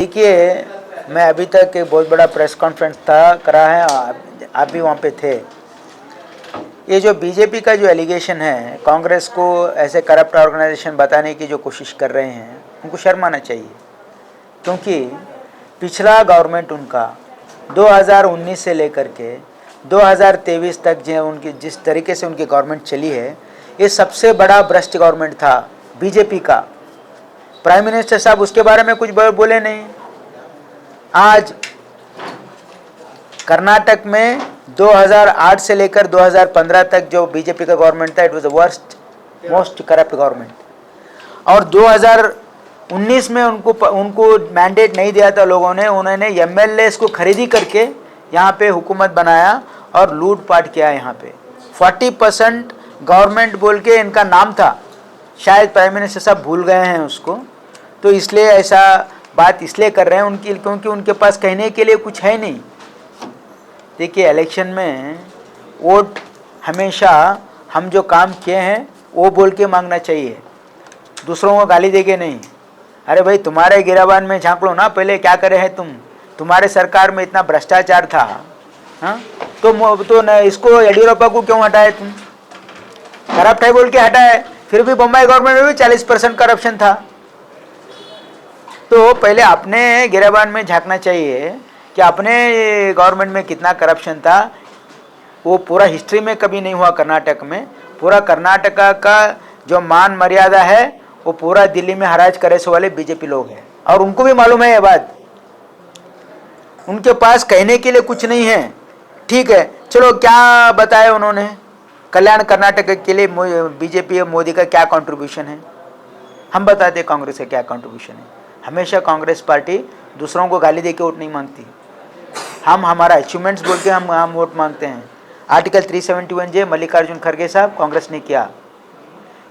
देखिए, मैं अभी तक एक बहुत बड़ा प्रेस कॉन्फ्रेंस करा है, आप भी वहाँ पे थे। ये जो बीजेपी का जो एलिगेशन है, कांग्रेस को ऐसे करप्ट ऑर्गेनाइजेशन बताने की जो कोशिश कर रहे हैं, उनको शर्म आना चाहिए। क्योंकि पिछला गवर्नमेंट उनका 2019 से लेकर के 2023 तक जो उनकी जिस तरीके से उनकी गवर्नमेंट चली है, ये सबसे बड़ा भ्रष्ट गवर्नमेंट था बीजेपी का। प्राइम मिनिस्टर साहब उसके बारे में कुछ बोले नहीं। आज कर्नाटक में 2008 से लेकर 2015 तक जो बीजेपी का गवर्नमेंट था, it was the worst most corrupt government. और 2019 में उनको मैंडेट नहीं दिया था लोगों ने, उन्होंने एमएलए को खरीदी करके यहाँ पे हुकूमत बनाया और लूटपाट किया। यहाँ पे 40% गवर्नमेंट बोल के इनका नाम था, शायद प्राइम मिनिस्टर साहब भूल गए हैं उसको, तो इसलिए ऐसा बात इसलिए कर रहे हैं उनकी, क्योंकि उनके पास कहने के लिए कुछ है नहीं। देखिए, इलेक्शन में वोट हमेशा हम जो काम किए हैं वो बोल के मांगना चाहिए, दूसरों को गाली देके नहीं। अरे भाई, तुम्हारे गिराबान में झांक लो ना, पहले क्या करे हैं तुम। तुम्हारे सरकार में इतना भ्रष्टाचार था, हाँ, तो न इसको येडियुरप्पा को क्यों हटाए तुम? करप्ट है बोल के हटाए, फिर भी बम्बई गवर्नमेंट में भी 40% करप्शन था। तो पहले अपने गिराबान में झांकना चाहिए कि अपने गवर्नमेंट में कितना करप्शन था। वो पूरा हिस्ट्री में कभी नहीं हुआ कर्नाटक में। पूरा कर्नाटका का जो मान मर्यादा है वो पूरा दिल्ली में हराज करे से वाले बीजेपी लोग हैं, और उनको भी मालूम है ये बात। उनके पास कहने के लिए कुछ नहीं है। ठीक है, चलो क्या बताए उन्होंने कल्याण कर्नाटक के लिए बीजेपी और मोदी का क्या कंट्रीब्यूशन है, हम बताते कांग्रेस का क्या कंट्रीब्यूशन है। हमेशा कांग्रेस पार्टी दूसरों को गाली देके वोट नहीं मांगती। हम हमारा अचीवमेंट्स बोल के हम वोट मांगते हैं। आर्टिकल 371J मल्लिकार्जुन खड़गे साहब कांग्रेस ने किया।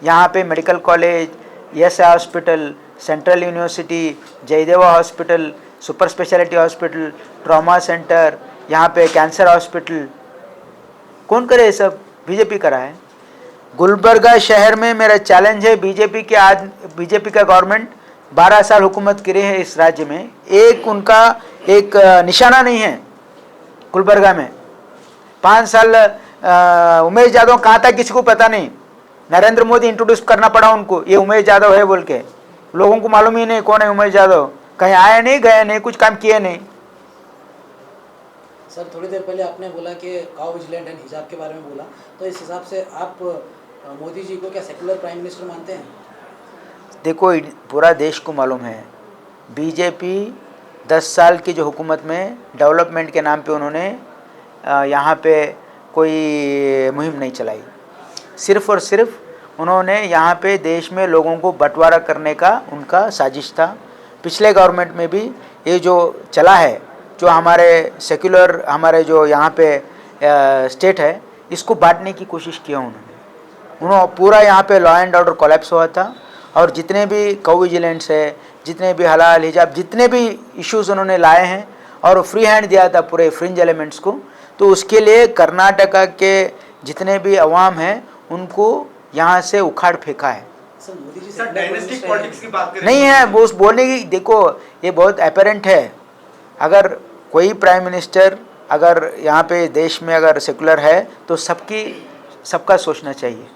यहाँ पे मेडिकल कॉलेज, एस hospital, central university, Jayadeva hospital, super speciality hospital, trauma centre, यहाँ पे कैंसर हॉस्पिटल, कौन करे? सब बीजेपी करा है। गुलबर्गा शहर में मेरा चैलेंज है, बीजेपी का गवर्नमेंट 12 साल हुकूमत करी है इस राज्य में, एक उनका एक निशाना नहीं है। गुलबर्गा में 5 साल उमेश यादव कहाँ था किसी को पता नहीं। नरेंद्र मोदी इंट्रोड्यूस करना पड़ा उनको, ये उमेश यादव है बोल के। लोगों को मालूम ही नहीं कौन है उमेश यादव। कहीं आए नहीं, गए नहीं, कुछ काम किए नहीं। सर, थोड़ी देर पहले आपने बोला कि काउ विजिलेंट एंड हिजाब के बारे में बोला, तो इस हिसाब से आप मोदी जी को क्या सेकुलर प्राइम मिनिस्टर मानते हैं? देखो, पूरा देश को मालूम है बीजेपी 10 साल की जो हुकूमत में डेवलपमेंट के नाम पे उन्होंने यहाँ पे कोई मुहिम नहीं चलाई। सिर्फ़ और सिर्फ उन्होंने यहाँ पे देश में लोगों को बंटवारा करने का उनका साजिश था। पिछले गवर्नमेंट में भी ये जो चला है, जो हमारे सेक्युलर हमारे जो यहाँ पे स्टेट है, इसको बांटने की कोशिश किया उन्होंने पूरा यहाँ पे लॉ एंड ऑर्डर कोलैप्स हुआ था। और जितने भी काउ विजिलेंट्स है, जितने भी हलाल हिजाब, जितने भी इश्यूज उन्होंने लाए हैं, और फ्री हैंड दिया था पूरे फ्रिंज एलिमेंट्स को, तो उसके लिए कर्नाटका के जितने भी अवाम हैं उनको यहाँ से उखाड़ फेंका है। सर, डायनेस्टिक पॉलिटिक्स की बात करें नहीं है वो बोलने की। देखो, ये बहुत एपेरेंट है। अगर कोई प्राइम मिनिस्टर अगर यहाँ पे देश में अगर सेकुलर है तो सबका सोचना चाहिए।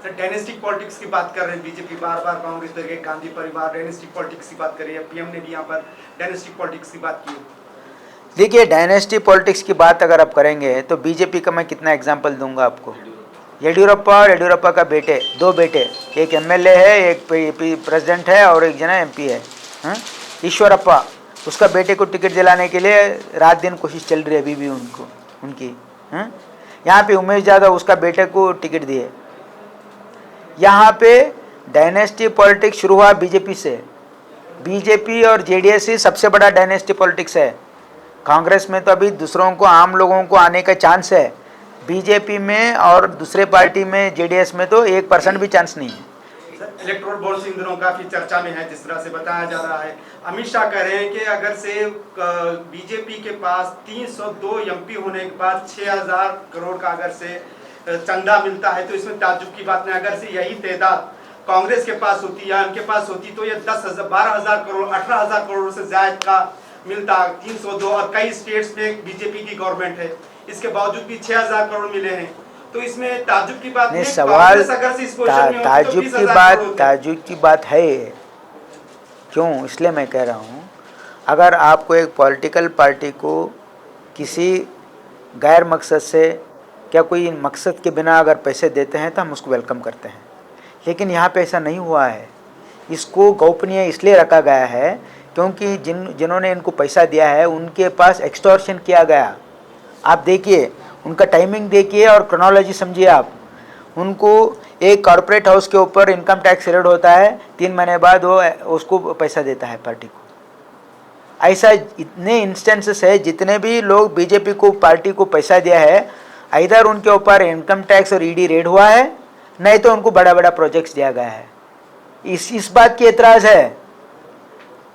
डायनेस्टिक पॉलिटिक्स की बात कर रहे हैं बीजेपी, बार बार कांग्रेस के गांधी परिवार डायनेस्टिक पॉलिटिक्स की बात कर रही है। पीएम ने भी यहाँ पर डायनेस्टिक पॉलिटिक्स की बात की। देखिए, डायनेस्टी पॉलिटिक्स की बात अगर आप करेंगे तो बीजेपी का मैं कितना एग्जांपल दूंगा आपको। येडियुरप्पा और येडियुरप्पा का बेटे, 2 बेटे, एक एमएलए है, एक प्रेसिडेंट है और एक जना एमपी है। ईश्वरप्पा, उसका बेटे को टिकट दिलाने के लिए रात दिन कोशिश चल रही है अभी भी उनकी। यहाँ पे उमेश यादव उसका बेटे को टिकट दिए। यहाँ पे डायनेस्टी पॉलिटिक्स शुरू हुआ बीजेपी से। बीजेपी और जेडीएस ही सबसे बड़ा डायनेस्टी पॉलिटिक्स है। कांग्रेस में तो अभी दूसरों को, आम लोगों को आने का चांस है। बीजेपी में और दूसरे पार्टी में जेडीएस में तो 1% भी चांस नहीं है। इलेक्टोरल बॉन्ड्स इन दिनों काफी चर्चा में है, जिस तरह से बताया जा रहा है। अमित शाह कह रहे हैं कि अगर से बीजेपी के पास 302 एमपी होने के बाद 6000 करोड़ का अगर से चंदा मिलता है तो इसमें ताज्जुब की बात नहीं। अगर से यही तादाद कांग्रेस के पास होती या उनके पास होती तो ये 10,000 12,000 करोड़ 18,000 करोड़ से ज्यादा का मिलता। 302 और कई स्टेट्स में बीजेपी की गवर्नमेंट है, इसके बावजूद भी 6,000 करोड़ मिले हैं। तो इसमें ताज्जुब की बात नहीं, नहीं, सवाल कांग्रेस अगर से इस पोजीशन में होती तो ताज्जुब 20,000 की करोड़ बात होते। ताज्जुब की बात है। क्यों? इसलिए मैं कह रहा हूँ, अगर आपको एक पॉलिटिकल पार्टी को किसी गैर मकसद से, क्या कोई मकसद के बिना अगर पैसे देते हैं तो हम उसको वेलकम करते हैं, लेकिन यहाँ पे ऐसा नहीं हुआ है। इसको गोपनीय इसलिए रखा गया है क्योंकि जिन्होंने इनको पैसा दिया है उनके पास एक्सटॉर्शन किया गया। आप देखिए, उनका टाइमिंग देखिए और क्रोनोलॉजी समझिए आप। उनको एक कॉर्पोरेट हाउस के ऊपर इनकम टैक्स रेड होता है, 3 महीने बाद वो उसको पैसा देता है पार्टी को। ऐसा इतने इंस्टेंसेस है, जितने भी लोग बीजेपी को पार्टी को पैसा दिया है, इधर उनके ऊपर इनकम टैक्स और ईडी रेड हुआ है, नहीं तो उनको बड़ा बड़ा प्रोजेक्ट्स दिया गया है। इस बात की एतराज़ है।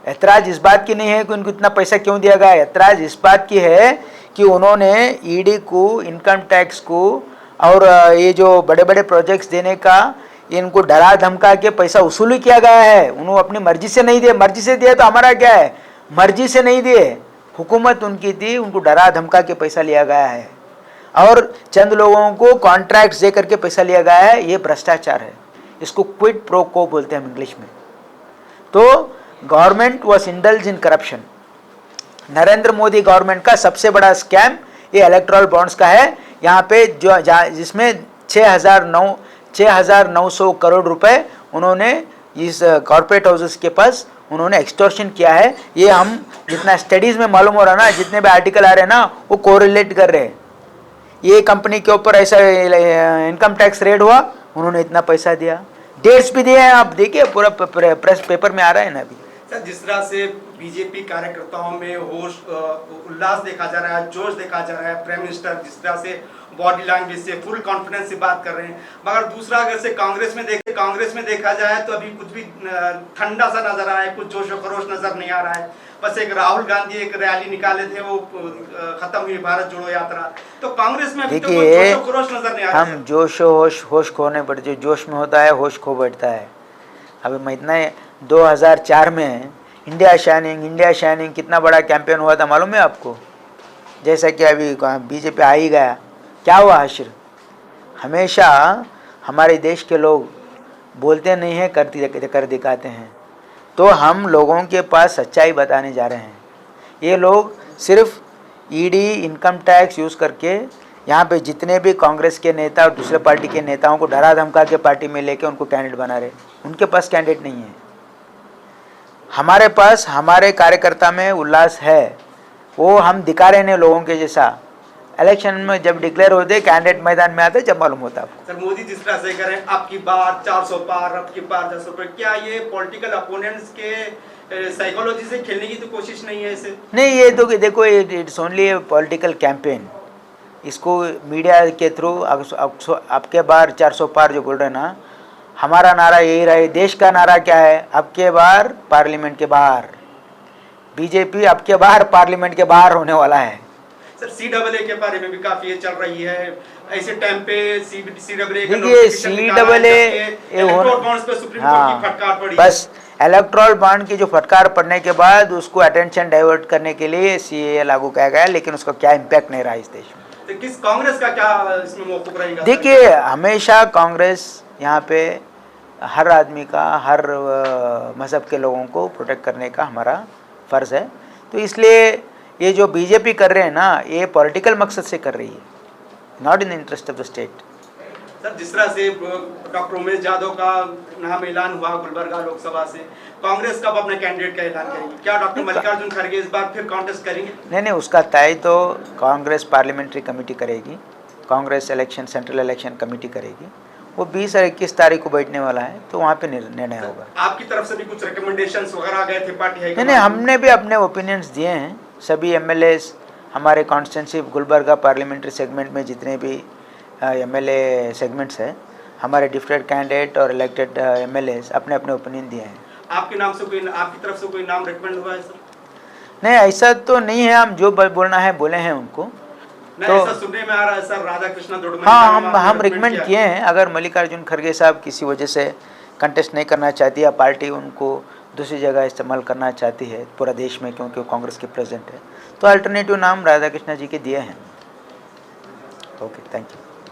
एतराज़ इस बात की नहीं है कि उनको इतना पैसा क्यों दिया गया है, एतराज़ इस बात की है कि उन्होंने ईडी को, इनकम टैक्स को और ये जो बड़े बड़े प्रोजेक्ट्स देने का इनको डरा धमका के पैसा वसूली किया गया है। उन्होंने अपनी मर्जी से नहीं दिए। मर्जी से दिए तो हमारा क्या है, मर्जी से नहीं दिए, हुकूमत उनकी थी, उनको डरा धमका के पैसा लिया गया है और चंद लोगों को कॉन्ट्रैक्ट्स दे करके पैसा लिया गया है। ये भ्रष्टाचार है, इसको क्विड प्रो को बोलते हैं हम इंग्लिश में। तो government was indulge in corruption. Narendra Modi government का सबसे बड़ा स्कैम ये इलेक्टोरल बॉन्ड्स का है। यहाँ पे जिसमें 6,900 करोड़ रुपए उन्होंने इस कॉर्पोरेट हाउसेस के पास उन्होंने एक्सटॉर्शन किया है। ये हम जितना स्टडीज़ में मालूम हो रहा ना, जितने भी आर्टिकल आ रहे हैं ना, वो कोरिलेट कर रहे हैं। ये कंपनी के ऊपर ऐसा इनकम टैक्स रेड हुआ, उन्होंने इतना पैसा दिया, डेट्स भी दिए हैं, आप देखिए पूरा प्रेस पेपर में आ रहा है ना अभी। सर, जिस तरह से बीजेपी कार्यकर्ताओं में होश उल्लास देखा जा रहा है, जोश देखा जा रहा है, प्राइम मिनिस्टर जिस तरह से बॉडी लैंग्वेज से फुल कॉन्फिडेंस से बात कर रहे हैं, मगर दूसरा अगर से कांग्रेस में देखा जाए तो अभी कुछ भी ठंडा सा नजर आ रहा है, कुछ जोश और खरोश नजर नहीं आ रहा है। बस एक राहुल गांधी एक रैली निकाले थे, वो खत्म हुई भारत जोड़ो यात्रा, तो कांग्रेस में अभी तो कोई जोश और खरोश नजर नहीं आ रहा है। हम जोश होश खोने पर, जो जोश में होता है होश खो बैठता है। अभी मैं इतना 2004 में इंडिया शाइनिंग कितना बड़ा कैंपेन हुआ था मालूम है आपको? जैसा कि अभी बीजेपी आ ही गया, क्या हुआ हश्र? हमेशा हमारे देश के लोग बोलते नहीं हैं, कर दिखाते हैं। तो हम लोगों के पास सच्चाई बताने जा रहे हैं। ये लोग सिर्फ ईडी, इनकम टैक्स यूज़ करके यहाँ पे जितने भी कांग्रेस के नेता और दूसरे पार्टी के नेताओं को डरा धमका के पार्टी में लेके उनको कैंडिडेट बना रहे। उनके पास कैंडिडेट नहीं है। हमारे पास, हमारे कार्यकर्ता में उल्लास है, वो हम दिखा रहे हैं लोगों के जैसा। इलेक्शन में जब डिक्लेयर होते, कैंडिडेट मैदान में आते, जब मालूम होता आपको। सर, मोदी जिस तरह से करें, आपकी बार 400 पार, आपकी बार 400 पार, क्या ये पॉलिटिकल अपोनेंट्स के साइकोलॉजी से खेलने की तो कोशिश नहीं है इसे? नहीं, ये तो देखो, it's only A political campaign. इसको मीडिया के थ्रू आपके बार 400 पार जो बोल रहे हैं ना, हमारा नारा यही रहा है। देश का नारा क्या है? आपके बार पार्लियामेंट के बाहर। बीजेपी आपके बाहर पार्लियामेंट के बाहर होने वाला है। सर, CAA के बारे में भी काफी ये चल रही है, ऐसे टाइम पे CAA देखिए, CAA बस इलेक्ट्रल बॉन्ड की जो फटकार पड़ने के बाद उसको अटेंशन डाइवर्ट करने के लिए CAA लागू किया गया, लेकिन उसका क्या इम्पैक्ट नहीं रहा इस देश में। तो किस कांग्रेस का क्या इसमें मौक़िफ़ रहेगा? देखिए, हमेशा कांग्रेस यहाँ पे हर आदमी का, हर मज़हब के लोगों को प्रोटेक्ट करने का हमारा फ़र्ज़ है। तो इसलिए ये जो बीजेपी कर रहे हैं ना, ये पॉलिटिकल मकसद से कर रही है, not in the interest of the state. Sir, जिस तरह से डॉक्टर उमेश यादव का नाम ऐलान हुआ गुलबर्गा लोकसभा से, कांग्रेस कब अपने कैंडिडेट का ऐलान करेगी? क्या डॉक्टर मल्लिकार्जुन खड़गे इस बार फिर कॉन्टेस्ट करेंगे? नहीं, उसका तय तो कांग्रेस पार्लियामेंट्री कमेटी करेगी, कांग्रेस सेंट्रल इलेक्शन कमेटी करेगी। वो 20 और 21 तारीख को बैठने वाला है, तो वहाँ पे निर्णय होगा। आपकी तरफ से भी कुछ रिकमेंडेशंस वगैरह गए थे पार्टी है? नहीं, हमने भी अपने ओपिनियंस दिए हैं। सभी MLAs हमारे कॉन्स्टिट्यूंसी गुलबर्गा पार्लियामेंट्री सेगमेंट में जितने भी MLA सेगमेंट्स हैं, हमारे डिफरेंट कैंडिडेट और इलेक्टेड MLAs अपने अपने ओपिनियन दिए हैं। आपके नाम से कोई, आपकी तरफ से कोई नाम रिकमेंड हुआ है सर? नहीं, ऐसा तो नहीं है। हम जो बोलना है बोले हैं उनको। तो ऐसा सुनने में आ रहा है सर, राधा कृष्ण दुड़मनी। हाँ, हम रिकमेंड किए हैं। अगर मल्लिकार्जुन खड़गे साहब किसी वजह से कंटेस्ट नहीं करना चाहती या पार्टी उनको दूसरी जगह इस्तेमाल करना चाहती है पूरा देश में, क्योंकि वो कांग्रेस के प्रेसिडेंट है, तो अल्टरनेटिव नाम राधा कृष्णा जी के दिए हैं। Okay, thank you.